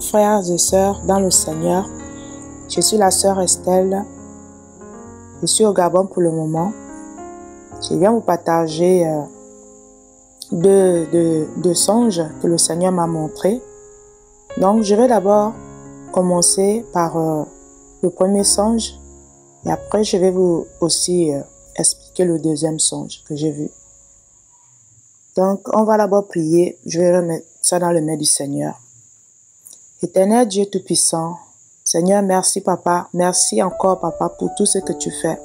frères et sœurs dans le Seigneur. Je suis la sœur Estelle. Je suis au Gabon pour le moment. Je viens vous partager deux songes que le Seigneur m'a montrés. Donc, je vais d'abord commencer par le premier songe et après, je vais vous aussi expliquer le deuxième songe que j'ai vu. Donc, on va d'abord prier. Je vais remettre ça dans les mains du Seigneur. Éternel Dieu Tout-Puissant, Seigneur, merci Papa. Merci encore Papa pour tout ce que tu fais.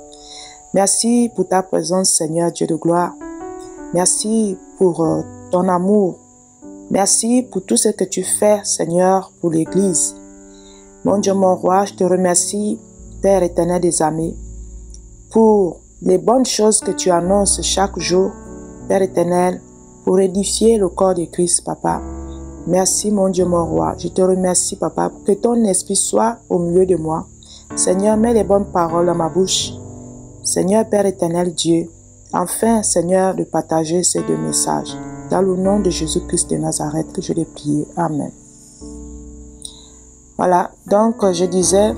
Merci pour ta présence, Seigneur Dieu de gloire. Merci pour ton amour. Merci pour tout ce que tu fais, Seigneur, pour l'Église. Mon Dieu, mon roi, je te remercie, Père éternel des armées, pour les bonnes choses que tu annonces chaque jour, Père éternel, pour édifier le corps de Christ, Papa. Merci, mon Dieu, mon roi. Je te remercie, Papa, que ton esprit soit au milieu de moi. Seigneur, mets les bonnes paroles dans ma bouche. Seigneur, Père éternel Dieu, enfin, Seigneur, de partager ces deux messages. Dans le nom de Jésus-Christ de Nazareth que je l'ai prié. Amen. Voilà, donc je disais,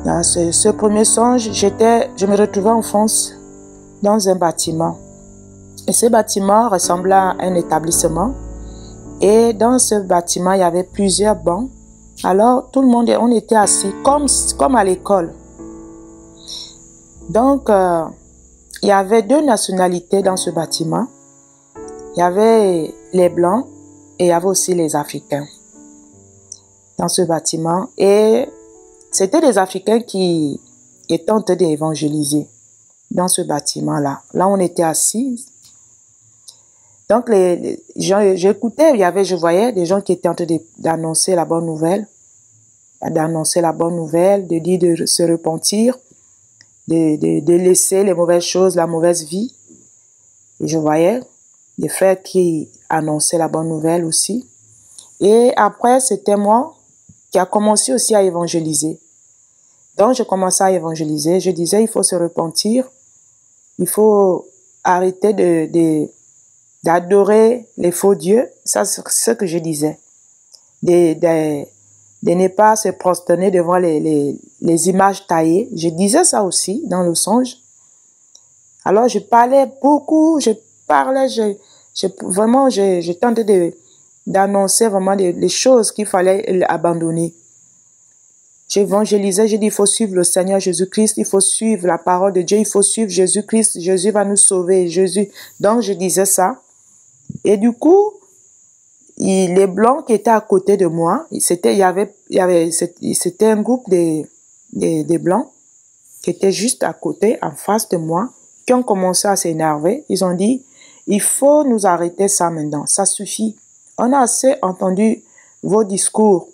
dans ce premier songe, je me retrouvais en France, dans un bâtiment. Et ce bâtiment ressemblait à un établissement. Et dans ce bâtiment, il y avait plusieurs bancs. Alors, tout le monde, on était assis comme à l'école. Donc, il y avait deux nationalités dans ce bâtiment. Il y avait les Blancs et il y avait aussi les Africains dans ce bâtiment. Et c'était des Africains qui étaient en train d'évangéliser dans ce bâtiment-là. Là, on était assis. Donc, j'écoutais, je voyais des gens qui étaient en train d'annoncer la bonne nouvelle, de dire de se repentir, de laisser les mauvaises choses, la mauvaise vie. Et je voyais des frères qui annonçaient la bonne nouvelle aussi. Et après, c'était moi qui a commencé aussi à évangéliser. Donc, je commençais à évangéliser. Je disais, il faut se repentir. Il faut arrêter d'adorer les faux dieux. Ça, c'est ce que je disais. De ne pas se prosterner devant les images taillées. Je disais ça aussi dans le songe. Alors, je parlais beaucoup, je tentais d'annoncer vraiment les choses qu'il fallait abandonner. J'évangélisais, j'ai dit, il faut suivre le Seigneur Jésus-Christ, il faut suivre la parole de Dieu, il faut suivre Jésus-Christ, Jésus va nous sauver, Jésus. Donc, je disais ça. Et du coup, les Blancs qui étaient à côté de moi, c'était un groupe des Blancs qui étaient juste à côté, en face de moi, qui ont commencé à s'énerver. Ils ont dit, il faut nous arrêter ça maintenant, ça suffit. On a assez entendu vos discours.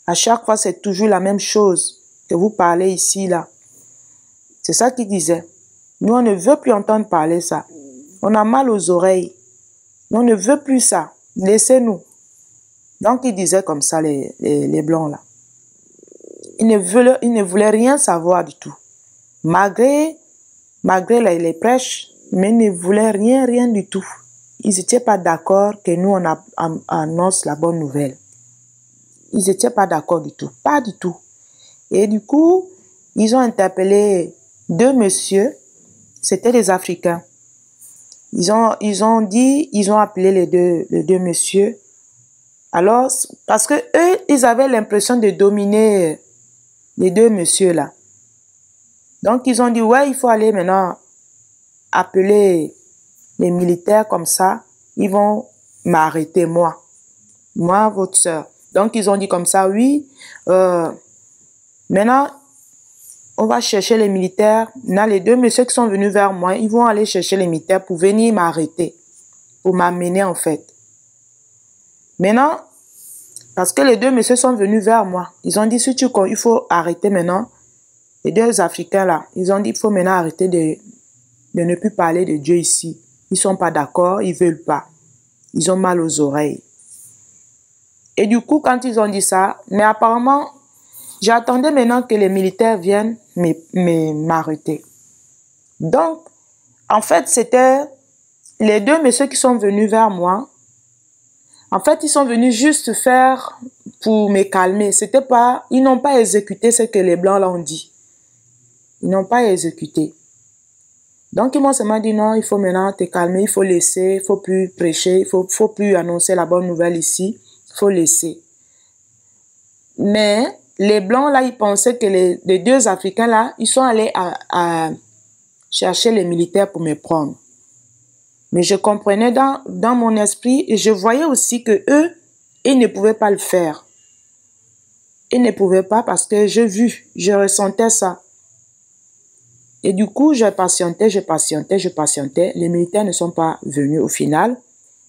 À chaque fois, c'est toujours la même chose que vous parlez ici, là. C'est ça qu'ils disaient. Nous, on ne veut plus entendre parler ça. On a mal aux oreilles. On ne veut plus ça. Laissez-nous. Donc, ils disaient comme ça, les Blancs, là. Ils ne voulaient rien savoir du tout. Malgré les prêches, mais ils ne voulaient rien du tout. Ils n'étaient pas d'accord que nous, on annonce la bonne nouvelle. Ils n'étaient pas d'accord du tout. Pas du tout. Et du coup, ils ont interpellé deux messieurs. C'était des Africains. Ils ont appelé les deux messieurs. Alors, parce que eux, ils avaient l'impression de dominer les deux messieurs là. Donc, ils ont dit, ouais, il faut aller maintenant appeler les militaires comme ça. Ils vont m'arrêter, moi, votre sœur. Donc, ils ont dit comme ça, oui, maintenant, on va chercher les militaires. Maintenant, les deux messieurs qui sont venus vers moi, ils vont aller chercher les militaires pour venir m'arrêter, pour m'amener en fait. Maintenant, parce que les deux messieurs sont venus vers moi, ils ont dit, il faut arrêter maintenant les deux Africains là. Ils ont dit, il faut maintenant arrêter de ne plus parler de Dieu ici. Ils sont pas d'accord, ils veulent pas. Ils ont mal aux oreilles. Et du coup, quand ils ont dit ça, mais apparemment, j'attendais maintenant que les militaires viennent m'arrêter. Donc, en fait, c'était les deux messieurs qui sont venus vers moi. En fait, ils sont venus juste faire pour me calmer. C'était pas, ils n'ont pas exécuté ce que les Blancs là ont dit. Ils n'ont pas exécuté. Donc, ils m'ont seulement dit non, il faut maintenant te calmer, il faut laisser, il faut plus prêcher, il faut plus annoncer la bonne nouvelle ici, il faut laisser. Mais les Blancs là, ils pensaient que les deux Africains là, ils sont allés à chercher les militaires pour me prendre. Mais je comprenais dans mon esprit et je voyais aussi que eux, ils ne pouvaient pas le faire. Ils ne pouvaient pas parce que je ressentais ça. Et du coup, je patientais. Les militaires ne sont pas venus au final.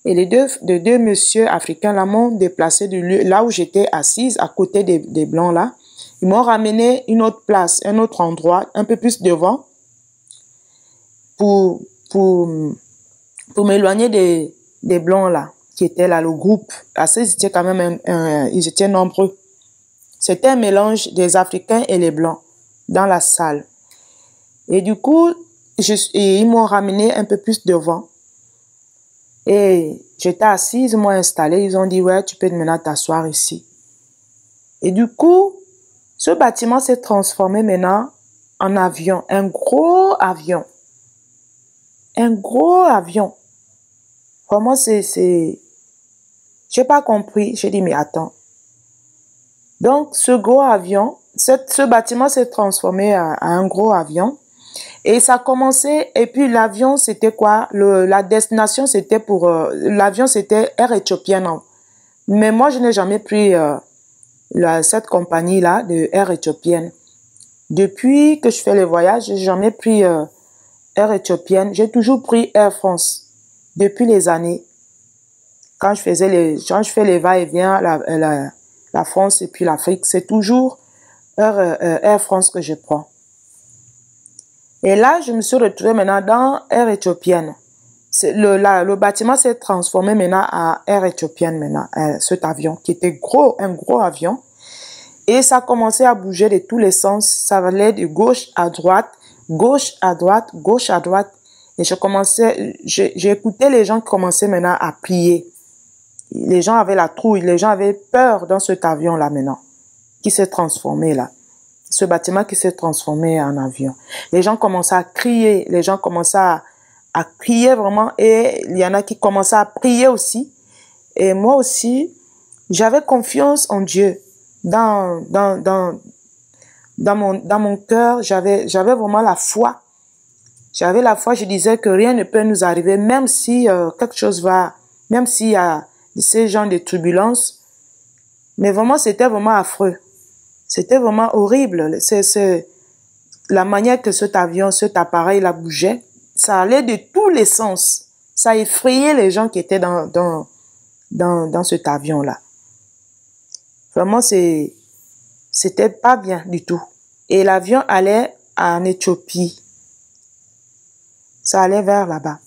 Et les deux messieurs africains là m'ont déplacé de là où j'étais assise, à côté des Blancs là. Ils m'ont ramené une autre place, un autre endroit, un peu plus devant, pour m'éloigner des Blancs là, qui étaient là, le groupe. Parce qu'ils étaient quand même, ils étaient nombreux. C'était un mélange des Africains et les Blancs dans la salle. Et du coup, ils m'ont ramené un peu plus devant. Et j'étais assise, ils m'ont installé, ils ont dit, ouais, tu peux maintenant t'asseoir ici. Et du coup, ce bâtiment s'est transformé maintenant en avion, un gros avion. Un gros avion. Vraiment, j'ai pas compris. J'ai dit, mais attends. Donc, ce gros avion, ce bâtiment s'est transformé à un gros avion. Et ça a commencé, et puis l'avion, c'était quoi? La destination, c'était pour... l'avion, c'était Air Ethiopian. Mais moi, je n'ai jamais pris cette compagnie-là de Air Ethiopian. Depuis que je fais les voyages, j'ai jamais pris Air Ethiopian. J'ai toujours pris Air France. Depuis les années. Quand je fais les va-et-vient, la France et puis l'Afrique, c'est toujours Air France que je prends. Et là, je me suis retrouvée maintenant dans Air Ethiopian. Le bâtiment s'est transformé maintenant à Air Ethiopian maintenant, cet avion qui était gros, un gros avion. Et ça commençait à bouger de tous les sens. Ça allait de gauche à droite, gauche à droite, gauche à droite. Et j'ai écouté les gens qui commençaient maintenant à prier. Les gens avaient la trouille, les gens avaient peur dans cet avion-là maintenant, qui s'est transformé là. Ce bâtiment qui s'est transformé en avion. Les gens commençaient à crier, les gens commençaient à crier vraiment, et il y en a qui commençaient à prier aussi. Et moi aussi, j'avais confiance en Dieu. Dans mon cœur, j'avais vraiment la foi. J'avais la foi, je disais que rien ne peut nous arriver, même si quelque chose va, même s'il y a ces genres de turbulences. Mais vraiment, c'était vraiment affreux. C'était vraiment horrible. C'est la manière que cet avion, cet appareil-là bougeait. Ça allait de tous les sens. Ça effrayait les gens qui étaient dans cet avion-là. Vraiment, c'était pas bien du tout. Et l'avion allait en Éthiopie. Ça allait vers là-bas.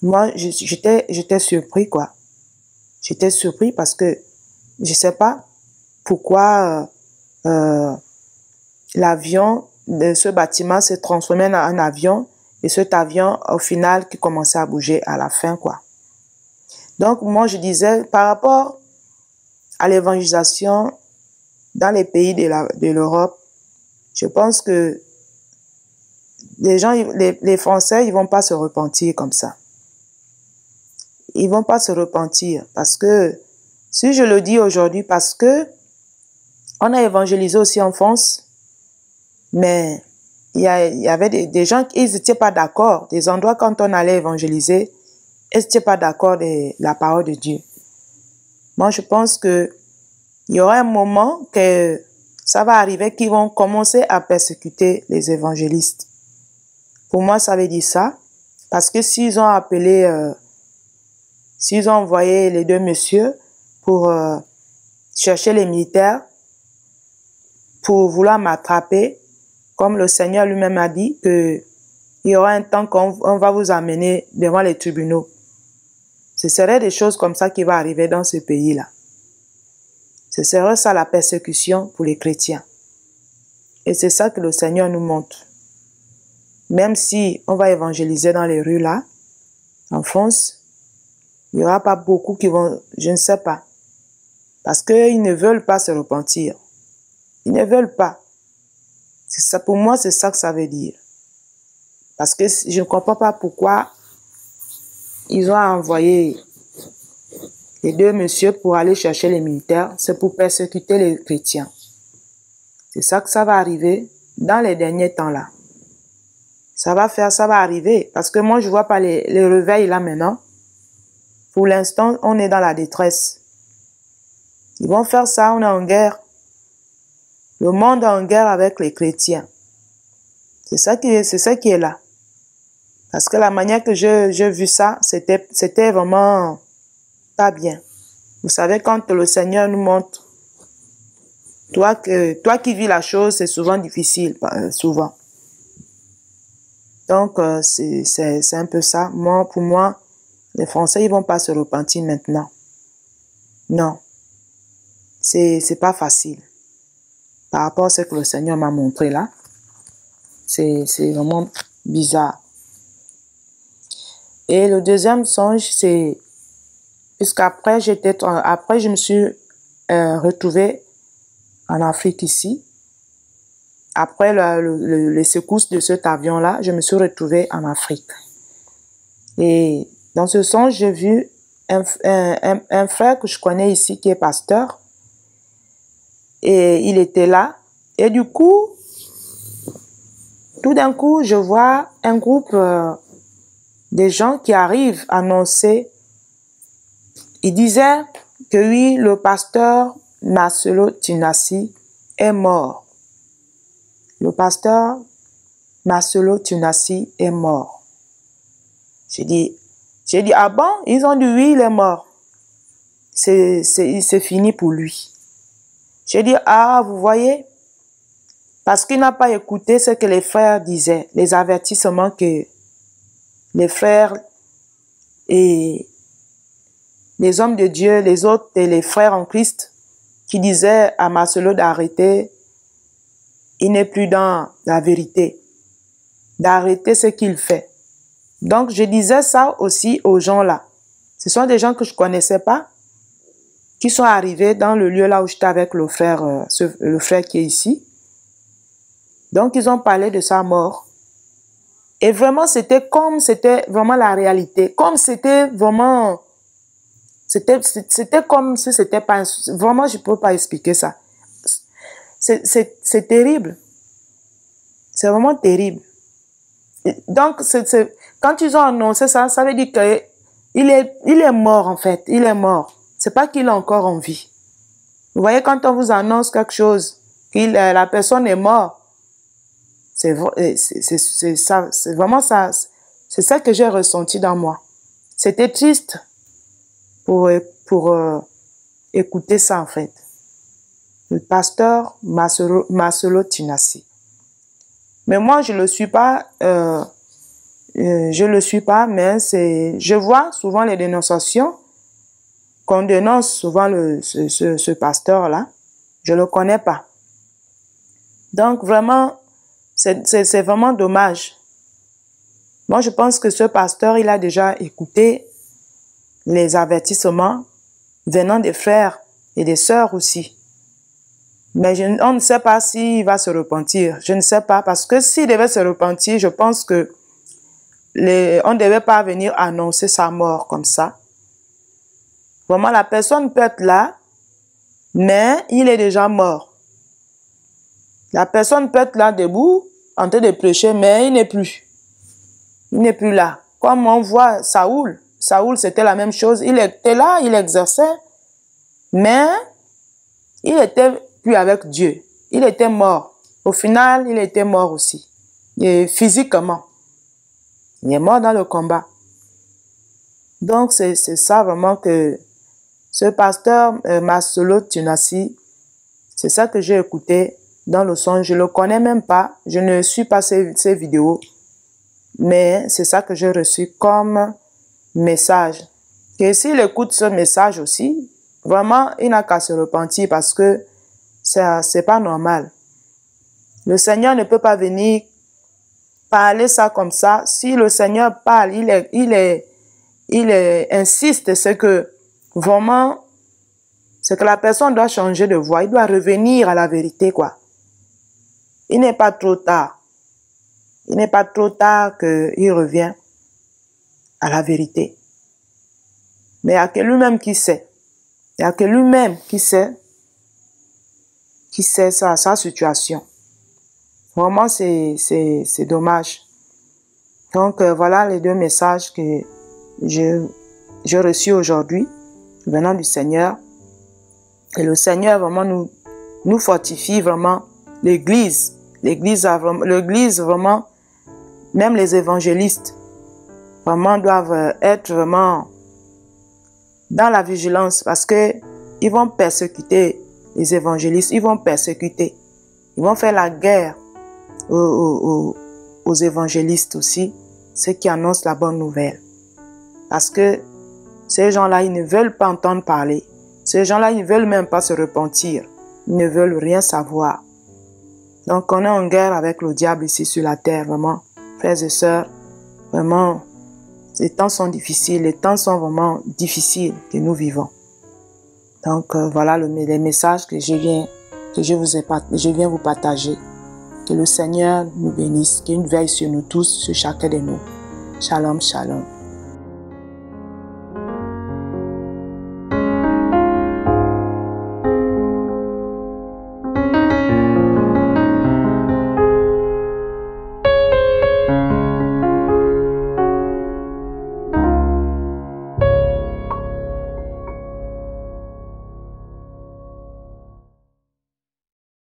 Moi, j'étais surpris, quoi. J'étais surpris parce que je sais pas pourquoi l'avion de ce bâtiment s'est transformé en un avion, et cet avion, au final, qui commençait à bouger à la fin, quoi. Donc, moi, je disais, par rapport à l'évangélisation dans les pays de l'Europe, je pense que les Français, ils vont pas se repentir comme ça. Ils vont pas se repentir parce que, si je le dis aujourd'hui, parce que on a évangélisé aussi en France, mais il y avait des gens qui n'étaient pas d'accord. Des endroits, quand on allait évangéliser, ils n'étaient pas d'accord de la parole de Dieu. Moi, je pense que il y aura un moment que ça va arriver qu'ils vont commencer à persécuter les évangélistes. Pour moi, ça veut dire ça. Parce que s'ils ont envoyé les deux messieurs pour chercher les militaires, pour vouloir m'attraper, comme le Seigneur lui-même a dit, qu'il y aura un temps qu'on va vous amener devant les tribunaux. Ce serait des choses comme ça qui vont arriver dans ce pays-là. Ce serait ça la persécution pour les chrétiens. Et c'est ça que le Seigneur nous montre. Même si on va évangéliser dans les rues là, en France, Il n'y aura pas beaucoup qui vont, je ne sais pas. Parce qu'ils ne veulent pas se repentir. Ils ne veulent pas. Ça, pour moi, c'est ça que ça veut dire. Parce que je ne comprends pas pourquoi ils ont envoyé les deux messieurs pour aller chercher les militaires. C'est pour persécuter les chrétiens. C'est ça que ça va arriver dans les derniers temps là. Ça va arriver. Parce que moi, je vois pas les réveils là maintenant. Pour l'instant, on est dans la détresse. Ils vont faire ça, on est en guerre. Le monde est en guerre avec les chrétiens. C'est ça qui est là. Parce que la manière que j'ai vu ça, c'était vraiment pas bien. Vous savez, quand le Seigneur nous montre, toi qui vis la chose, c'est souvent difficile, souvent. Donc, c'est un peu ça. Pour moi, les Français, ils vont pas se repentir maintenant. Non. C'est pas facile. Par rapport à ce que le Seigneur m'a montré là, c'est vraiment bizarre. Et le deuxième songe, c'est puisqu'après je me suis retrouvée en Afrique ici. Après les secousses de cet avion-là, je me suis retrouvée en Afrique. Et dans ce songe, j'ai vu un frère que je connais ici qui est pasteur. Et il était là. Et du coup, tout d'un coup, je vois un groupe de gens qui arrivent à annoncer. Il disait que oui, le pasteur Marcelo Tunasi est mort. Le pasteur Marcelo Tunasi est mort. J'ai dit, ah bon? Ils ont dit oui, il est mort. C'est fini pour lui. J'ai dit, ah, vous voyez? Parce qu'il n'a pas écouté ce que les frères disaient, les avertissements que les frères et les hommes de Dieu, les autres et les frères en Christ qui disaient à Marcelo d'arrêter, il n'est plus dans la vérité, d'arrêter ce qu'il fait. Donc, je disais ça aussi aux gens là. Ce sont des gens que je connaissais pas, qui sont arrivés dans le lieu là où j'étais avec le frère qui est ici. Donc, ils ont parlé de sa mort. Et vraiment, c'était vraiment la réalité. Comme c'était vraiment, c'était comme si c'était pas, vraiment, je peux pas expliquer ça. C'est terrible. C'est vraiment terrible. Donc, quand ils ont annoncé ça, ça veut dire que il est mort, en fait. Il est mort. C'est pas qu'il est encore en vie. Vous voyez, quand on vous annonce quelque chose, la personne est morte, c'est ça, c'est vraiment ça, c'est ça que j'ai ressenti dans moi. C'était triste pour écouter ça, en fait. Le pasteur Marcelo Tunasi. Mais moi, je le suis pas, mais je vois souvent les dénonciations qu'on dénonce souvent ce pasteur-là. Je le connais pas. Donc, vraiment, c'est vraiment dommage. Moi, je pense que ce pasteur, il a déjà écouté les avertissements venant des frères et des sœurs aussi. Mais on ne sait pas s'il va se repentir. Je ne sais pas, parce que s'il devait se repentir, je pense que on ne devait pas venir annoncer sa mort comme ça. Vraiment, la personne peut être là, mais il est déjà mort. La personne peut être là debout, en train de prêcher, mais il n'est plus. Il n'est plus là. Comme on voit Saoul. Saoul, c'était la même chose. Il était là, il exerçait, mais il était plus avec Dieu. Il était mort. Au final, il était mort aussi. Et physiquement. Il est mort dans le combat. Donc, c'est ça vraiment que ce pasteur Marcelo Tunasi, c'est ça que j'ai écouté dans le son. Je ne le connais même pas. Je ne suis pas ses vidéos. Mais c'est ça que j'ai reçu comme message. Et s'il écoute ce message aussi, vraiment, il n'a qu'à se repentir parce que c'est pas normal. Le Seigneur ne peut pas venir parler ça comme ça. Si le Seigneur parle, il insiste, c'est que vraiment, c'est que la personne doit changer de voie. Il doit revenir à la vérité, quoi. Il n'est pas trop tard. Il n'est pas trop tard qu'il revient à la vérité. Mais il n'y a que lui-même qui sait. Il n'y a que lui-même qui sait sa situation. Vraiment, c'est dommage. Donc, voilà les deux messages que j'ai reçus aujourd'hui, venant du Seigneur. Et le Seigneur vraiment nous fortifie vraiment l'Église. L'Église vraiment, même les évangélistes, vraiment doivent être vraiment dans la vigilance parce que ils vont persécuter les évangélistes, ils vont persécuter, ils vont faire la guerre aux évangélistes aussi, ceux qui annoncent la bonne nouvelle. Parce que ces gens-là, ils ne veulent pas entendre parler. Ces gens-là, ils ne veulent même pas se repentir. Ils ne veulent rien savoir. Donc, on est en guerre avec le diable ici sur la terre, vraiment. Frères et sœurs, vraiment, les temps sont difficiles. Les temps sont vraiment difficiles que nous vivons. Donc, voilà les messages que je viens vous partager. Que le Seigneur nous bénisse, qu'il veille sur nous tous, sur chacun de nous. Shalom, shalom.